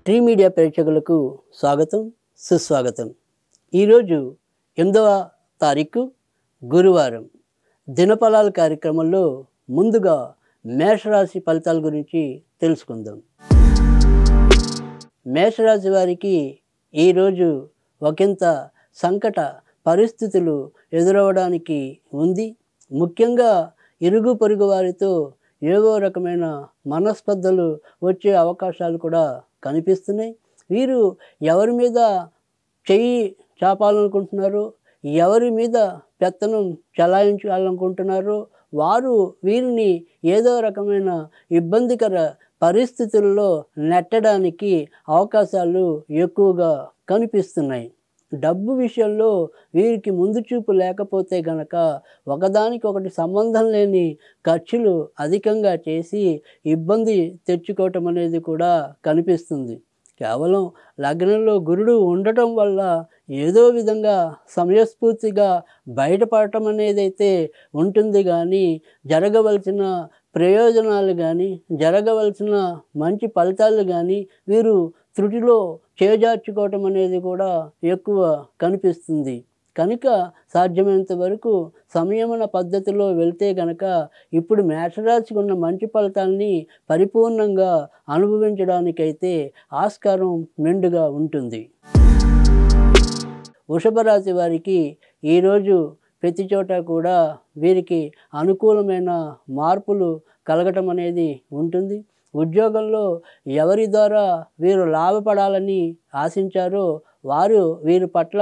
Tree media ప్రేక్షకులకు స్వాగతం, సుస్వాగతం. ఈరోజు 8వ తారీఖు గురువారం. దినఫలాల కార్యక్రమంలో ముందుగా మేషరాశి ఫలితాల గురించి తెలుసుకుందాం. మేషరాశి వారికి ఈరోజు ఒకంత సంకట పరిస్థితులు ఎదురవడానికి ఉంది. ముఖ్యంగా ఇరుగు పొరుగు వారితో ఏవో రకమైన మనస్పర్ధలు వచ్చే అవకాశాలు కూడా కనిపిస్తున్నాయి. వీరు ఎవరి మీద చెయ్యి చాపాలనుకుంటున్నారో, ఎవరి మీద పెత్తనం చలాయించాలనుకుంటున్నారో వారు వీరిని ఏదో రకమైన ఇబ్బందికర పరిస్థితుల్లో నెట్టడానికి అవకాశాలు ఎక్కువగా కనిపిస్తున్నాయి. డబ్బు విషయంలో వీరికి ముందు చూపు లేకపోతే గనక ఒకదానికొకటి సంబంధం లేని ఖర్చులు అధికంగా చేసి ఇబ్బంది తెచ్చుకోవటం అనేది కూడా కనిపిస్తుంది. కేవలం లగ్నంలో గురుడు ఉండటం వల్ల ఏదో విధంగా సమయస్ఫూర్తిగా బయటపడటం అనేదైతే ఉంటుంది, కానీ జరగవలసిన ప్రయోజనాలు కానీ జరగవలసిన మంచి ఫలితాలు కానీ వీరు త్రుటిలో చేజార్చుకోవటం అనేది కూడా ఎక్కువ కనిపిస్తుంది. కనుక సాధ్యమైనంత వరకు సంయమన పద్ధతిలో వెళ్తే గనక ఇప్పుడు మేషరాశికి ఉన్న మంచి ఫలితాన్ని పరిపూర్ణంగా అనుభవించడానికైతే ఆస్కారం మెండుగా ఉంటుంది. వృషభ రాశి వారికి ఈరోజు ప్రతి చోట కూడా వీరికి అనుకూలమైన మార్పులు కలగటం అనేది ఉంటుంది. ఉద్యోగంలో ఎవరి ద్వారా వీరు లాభపడాలని ఆశించారో వారు వీరి పట్ల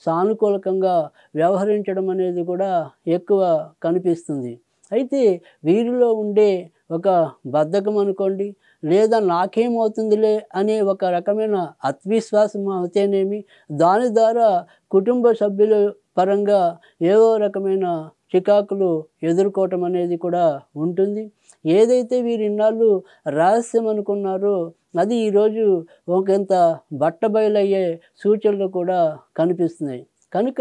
సానుకూలకంగా వ్యవహరించడం అనేది కూడా ఎక్కువ కనిపిస్తుంది. అయితే వీరిలో ఉండే ఒక బద్ధకం అనుకోండి, లేదా నాకేమవుతుందిలే అనే ఒక రకమైన అవిశ్వాసం అయితేనేమి, దాని ద్వారా కుటుంబ సభ్యుల పరంగా ఏవో రకమైన చికాకులు ఎదుర్కోవటం అనేది కూడా ఉంటుంది. ఏదైతే వీరు ఇన్నాళ్ళు రహస్యం అనుకున్నారో అది ఈరోజు ఒకంత బట్టబయలయ్యే సూచనలు కూడా కనిపిస్తున్నాయి. కనుక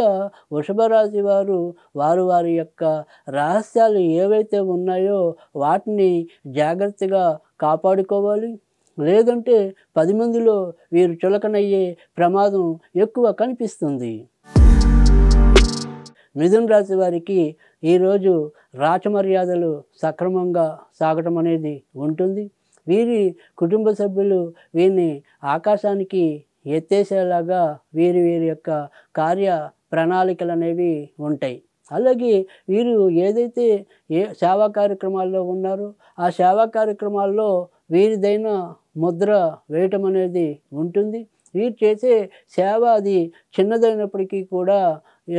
వృషభ రాశి వారి యొక్క రహస్యాలు ఏవైతే ఉన్నాయో వాటిని జాగ్రత్తగా కాపాడుకోవాలి. లేదంటే 10 మందిలో వీరు చులకనయ్యే ప్రమాదం ఎక్కువ కనిపిస్తుంది. మిథున రాశి వారికి ఈరోజు రాచమర్యాదలు సక్రమంగా సాగటం అనేది ఉంటుంది. వీరి కుటుంబ సభ్యులు వీరిని ఆకాశానికి ఎత్తేసేలాగా వీరి యొక్క కార్య ప్రణాళికలు అనేవి ఉంటాయి. అలాగే వీరు ఏదైతే సేవా కార్యక్రమాల్లో ఉన్నారో ఆ సేవా కార్యక్రమాల్లో వీరిదైన ముద్ర వేయటం అనేది ఉంటుంది. వీరు చేసే సేవ అది చిన్నదైనప్పటికీ కూడా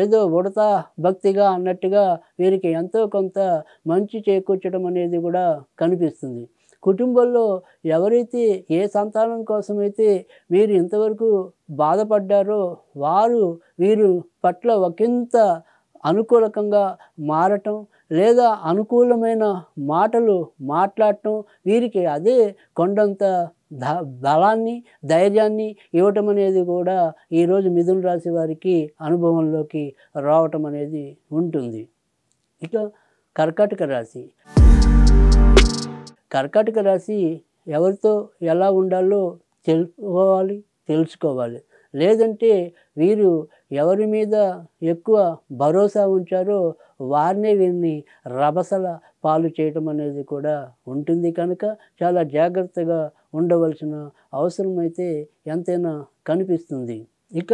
ఏదో ఉడతా భక్తిగా అన్నట్టుగా వీరికి ఎంతో కొంత మంచి చేకూర్చడం అనేది కూడా కనిపిస్తుంది. కుటుంబంలో ఎవరైతే ఏ సంతానం కోసమైతే వీరు ఇంతవరకు బాధపడ్డారో వారు వీరు పట్ల ఒకంత అనుకూలకంగా మారటం, లేదా అనుకూలమైన మాటలు మాట్లాడటం వీరికి అదే కొండంత బలాన్ని ధైర్యాన్ని ఇవ్వటం అనేది కూడా ఈరోజు మిథున రాశి వారికి అనుభవంలోకి రావటం అనేది ఉంటుంది. ఇక కర్కాటక రాశి. కర్కాటక రాశి ఎవరితో ఎలా ఉండాలో తెలుసుకోవాలి. లేదంటే వీరు ఎవరి మీద ఎక్కువ భరోసా ఉంచారో వారినే వీరిని రభసల పాలు చేయటం అనేది కూడా ఉంటుంది. కనుక చాలా జాగ్రత్తగా ఉండవలసిన అవసరం అయితే ఎంతైనా కనిపిస్తుంది. ఇక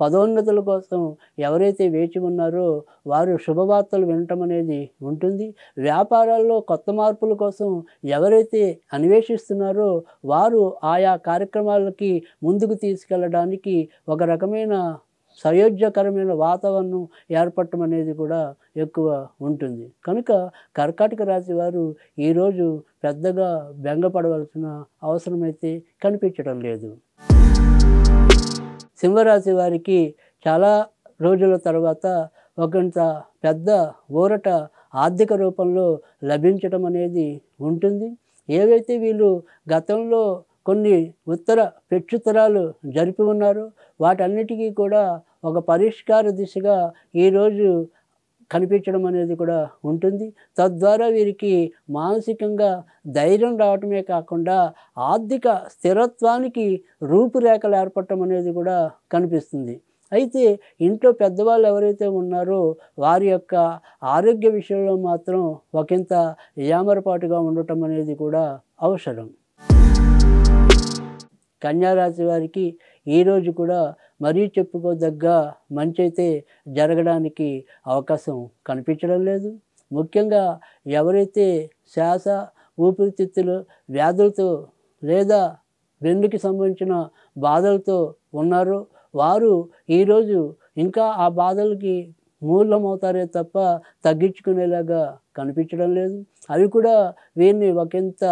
పదోన్నతుల కోసం ఎవరైతే వేచి ఉన్నారో వారు శుభవార్తలు వినటం అనేది ఉంటుంది. వ్యాపారాల్లో కొత్త మార్పుల కోసం ఎవరైతే అన్వేషిస్తున్నారో వారు ఆయా కార్యక్రమాలకి ముందుకు తీసుకెళ్ళడానికి ఒక రకమైన సయోధ్యకరమైన వాతావరణం ఏర్పడటం అనేది కూడా ఎక్కువ ఉంటుంది. కనుక కర్కాటక రాశి వారు ఈరోజు పెద్దగా బెంగపడవలసిన అవసరమైతే కనిపించడం లేదు. సింహరాశి వారికి చాలా రోజుల తర్వాత ఒకంత పెద్ద ఊరట ఆర్థిక రూపంలో లభించటం అనేది ఉంటుంది. ఏవైతే వీళ్ళు గతంలో కొన్ని ఉత్తర ప్రత్యుత్తరాలు జరిపి ఉన్నారో వాటన్నిటికీ కూడా ఒక పరిష్కార దిశగా ఈరోజు కనిపించడం అనేది కూడా ఉంటుంది. తద్వారా వీరికి మానసికంగా ధైర్యం రావటమే కాకుండా ఆర్థిక స్థిరత్వానికి రూపురేఖలు ఏర్పడటం అనేది కూడా కనిపిస్తుంది. అయితే ఇంట్లో పెద్దవాళ్ళు ఎవరైతే ఉన్నారో వారి యొక్క ఆరోగ్య విషయంలో మాత్రం ఒకంత ఏమరపాటుగా ఉండటం అనేది కూడా అవసరం. కన్యారాశి వారికి ఈరోజు కూడా మరీ చెప్పుకోదగ్గ మంచైతే జరగడానికి అవకాశం కనిపించడం లేదు. ముఖ్యంగా ఎవరైతే శ్వాస ఊపిరితిత్తులు వ్యాధులతో లేదా వెన్నుకి సంబంధించిన బాధలతో ఉన్నారో వారు ఈరోజు ఇంకా ఆ బాధలకి మూలమవుతారే తప్ప తగ్గించుకునేలాగా కనిపించడం లేదు. అవి కూడా వీరిని ఒకంత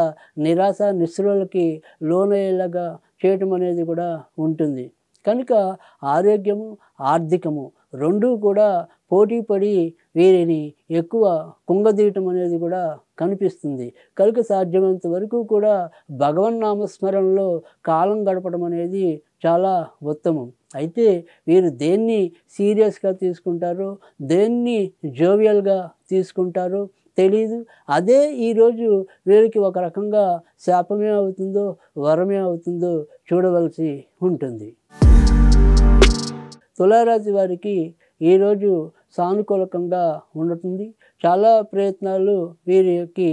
నిరాశ నిస్పృహలకి లోనయ్యేలాగా చేయటం అనేది కూడా ఉంటుంది. కనుక ఆరోగ్యము ఆర్థికము రెండూ కూడా పోటీపడి వీరిని ఎక్కువ కుంగదీయటం అనేది కూడా కనిపిస్తుంది. కనుక సాధ్యమైనంత వరకు కూడా భగవన్నామస్మరణలో కాలం గడపడం అనేది చాలా ఉత్తమం. అయితే వీరు దేన్ని సీరియస్గా తీసుకుంటారో దేన్ని జోవియల్గా తీసుకుంటారో తెలీదు. అదే ఈరోజు వీరికి ఒక రకంగా శాపమే అవుతుందో వరమే అవుతుందో చూడవలసి ఉంటుంది. తులారాశి వారికి ఈరోజు సానుకూలకంగా ఉంటుంది. చాలా ప్రయత్నాలు వీరికి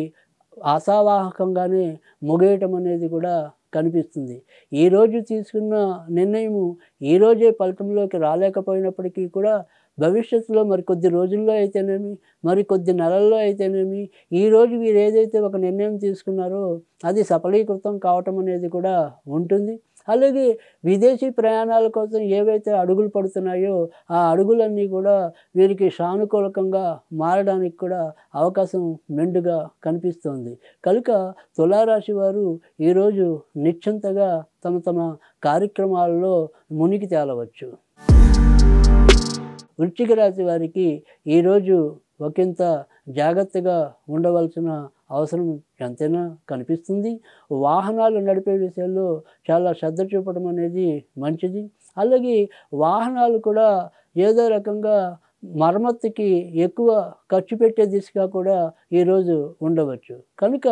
ఆశావాహకంగానే ముగియటం అనేది కూడా కనిపిస్తుంది. ఈరోజు తీసుకున్న నిర్ణయము ఈరోజే ఫలితంలోకి రాలేకపోయినప్పటికీ కూడా భవిష్యత్తులో మరికొద్ది రోజుల్లో అయితేనేమి మరికొద్ది నెలల్లో అయితేనేమి ఈరోజు వీరు ఏదైతే ఒక నిర్ణయం తీసుకున్నారో అది సఫలీకృతం కావటం అనేది కూడా ఉంటుంది. అలాగే విదేశీ ప్రయాణాల కోసం ఏవైతే అడుగులు పడుతున్నాయో ఆ అడుగులన్నీ కూడా వీరికి సానుకూలకంగా మారడానికి కూడా అవకాశం మెండుగా కనిపిస్తోంది. కనుక తులారాశి వారు ఈరోజు నిశ్చింతగా తమ కార్యక్రమాలలో మునిగి తేలవచ్చు. వృశ్చిక రాశి వారికి ఈరోజు ఒకంత జాగ్రత్తగా ఉండవలసిన అవసరం ఎంతైనా కనిపిస్తుంది. వాహనాలు నడిపే విషయంలో చాలా శ్రద్ధ చూపడం అనేది మంచిది. అలాగే వాహనాలు కూడా ఏదో రకంగా మరమ్మతుకి ఎక్కువ ఖర్చు పెట్టే దిశగా కూడా ఈరోజు ఉండవచ్చు. కనుక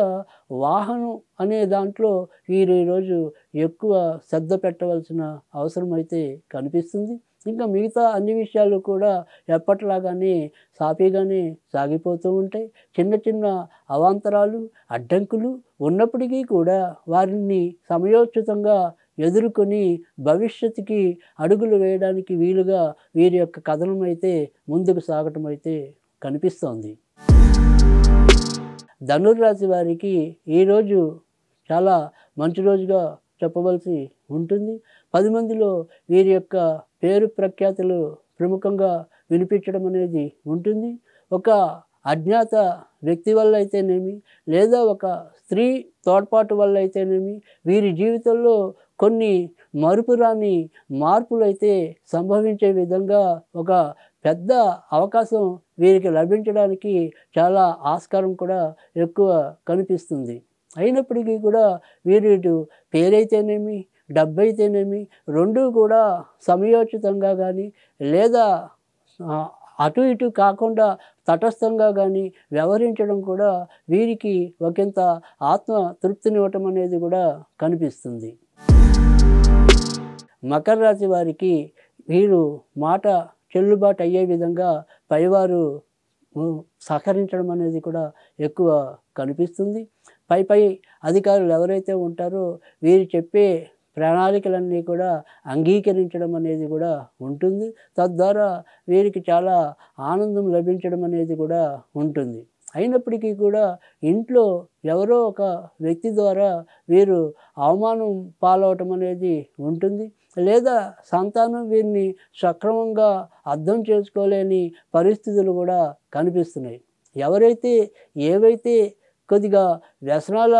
వాహనం అనే దాంట్లో వీరు ఈరోజు ఎక్కువ శ్రద్ధ పెట్టవలసిన అవసరం అయితే కనిపిస్తుంది. ఇంకా మిగతా అన్ని విషయాలు కూడా ఎప్పటిలాగానే సాఫీగానే సాగిపోతూ ఉంటాయి. చిన్న చిన్న అవాంతరాలు అడ్డంకులు ఉన్నప్పటికీ కూడా వారిని సమయోచితంగా ఎదుర్కొని భవిష్యత్తుకి అడుగులు వేయడానికి వీలుగా వీరి యొక్క కథనం అయితే ముందుకు సాగటం అయితే కనిపిస్తోంది. ధనుర్రాశి వారికి ఈరోజు చాలా మంచి రోజుగా చెప్పవలసి ఉంటుంది. 10 మందిలో వీరి యొక్క పేరు ప్రఖ్యాతులు ప్రముఖంగా వినిపించడం అనేది ఉంటుంది. ఒక అజ్ఞాత వ్యక్తి వల్ల అయితేనేమి లేదా ఒక స్త్రీ తోడ్పాటు వల్ల అయితేనేమి వీరి జీవితంలో కొన్ని మరుపురాని మార్పులైతే సంభవించే విధంగా ఒక పెద్ద అవకాశం వీరికి లభించడానికి చాలా ఆస్కారం కూడా ఎక్కువ కనిపిస్తుంది. అయినప్పటికీ కూడా వీరు ఇటు పేరైతేనేమి డబ్బైతేనేమి రెండూ కూడా సమయోచితంగా కానీ లేదా అటు ఇటు కాకుండా తటస్థంగా కానీ వ్యవహరించడం కూడా వీరికి ఒకంత ఆత్మ తృప్తినివ్వటం అనేది కూడా కనిపిస్తుంది. మకర రాశి వారికి వీరు మాట చెల్లుబాటు అయ్యే విధంగా పైవారు సహకరించడం అనేది కూడా ఎక్కువ కనిపిస్తుంది. పై అధికారులు ఎవరైతే ఉంటారో వీరు చెప్పే ప్రణాళికలన్నీ కూడా అంగీకరించడం అనేది కూడా ఉంటుంది. తద్వారా వీరికి చాలా ఆనందం లభించడం అనేది కూడా ఉంటుంది. అయినప్పటికీ కూడా ఇంట్లో ఎవరో ఒక వ్యక్తి ద్వారా వీరు అవమానం పాలవటం అనేది ఉంటుంది. లేదా సంతానం వీరిని సక్రమంగా అర్థం చేసుకోలేని పరిస్థితులు కూడా కనిపిస్తున్నాయి. ఎవరైతే ఏవైతే కొద్దిగా వ్యసనాల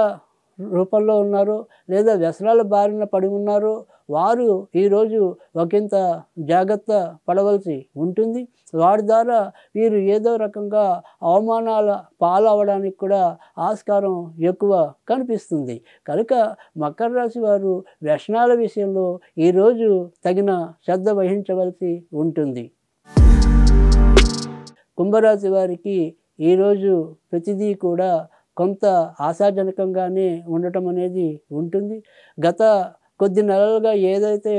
రూపంలో ఉన్నారో లేదా వ్యసనాల బారిన పడి ఉన్నారో వారు ఈరోజు ఒకంత జాగ్రత్త పడవలసి ఉంటుంది. వారి ద్వారా వీరు ఏదో రకంగా అవమానాల పాలవడానికి కూడా ఆస్కారం ఎక్కువ కనిపిస్తుంది. కనుక మకర రాశి వారు వ్యసనాల విషయంలో ఈరోజు తగిన శ్రద్ధ వహించవలసి ఉంటుంది. కుంభరాశి వారికి ఈరోజు ప్రతిదీ కూడా కొంత ఆశాజనకంగానే ఉండటం అనేది ఉంటుంది. గత కొద్ది నెలలుగా ఏదైతే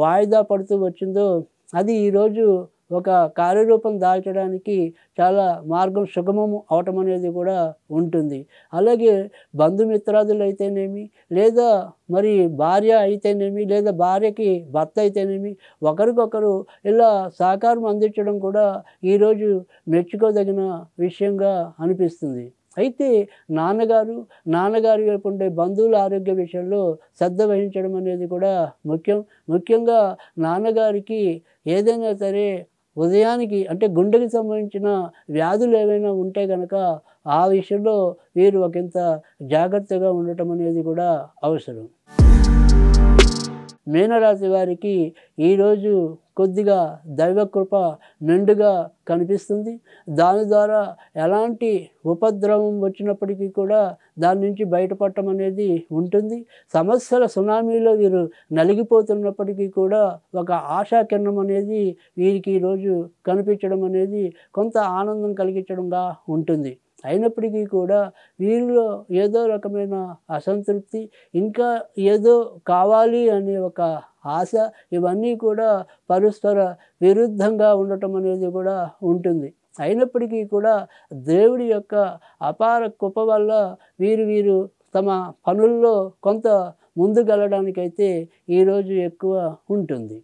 వాయిదా పడుతూ వచ్చిందో అది ఈరోజు ఒక కార్యరూపం దాల్చడానికి చాలా మార్గం సుగమం అవటం అనేది కూడా ఉంటుంది. అలాగే బంధుమిత్రాదులైతేనేమి, లేదా మరి భార్య అయితేనేమి, లేదా భార్యకి భర్త అయితేనేమి, ఒకరికొకరు ఇలా సహకారం అందించడం కూడా ఈరోజు మెచ్చుకోదగిన విషయంగా అనిపిస్తుంది. అయితే నాన్నగారి వైపు ఉండే బంధువుల ఆరోగ్య విషయంలో శ్రద్ధ వహించడం అనేది కూడా ముఖ్యంగా నాన్నగారికి ఏదైనా సరే ఉదయానికి అంటే గుండెకి సంబంధించిన వ్యాధులు ఏవైనా ఉంటే గనక ఆ విషయంలో వీరు ఒకంత జాగ్రత్తగా ఉండటం అనేది కూడా అవసరం. మీనరాశి వారికి ఈరోజు కొద్దిగా దైవకృప మెండుగా కనిపిస్తుంది. దాని ద్వారా ఎలాంటి ఉపద్రవం వచ్చినప్పటికీ కూడా దాని నుంచి బయటపడటం అనేది ఉంటుంది. సమస్యల సునామీలో వీరు నలిగిపోతున్నప్పటికీ కూడా ఒక ఆశాకిరణం అనేది వీరికి ఈరోజు కనిపించడం అనేది కొంత ఆనందం కలిగించడంగా ఉంటుంది. అయినప్పటికీ కూడా వీరిలో ఏదో రకమైన అసంతృప్తి, ఇంకా ఏదో కావాలి అనే ఒక ఆశ, ఇవన్నీ కూడా పరస్పర విరుద్ధంగా ఉండటం అనేది కూడా ఉంటుంది. అయినప్పటికీ కూడా దేవుడి యొక్క అపార కృప వల్ల వీరు తమ పనుల్లో కొంత ముందుకెళ్ళడానికైతే ఈరోజు ఎక్కువ ఉంటుంది.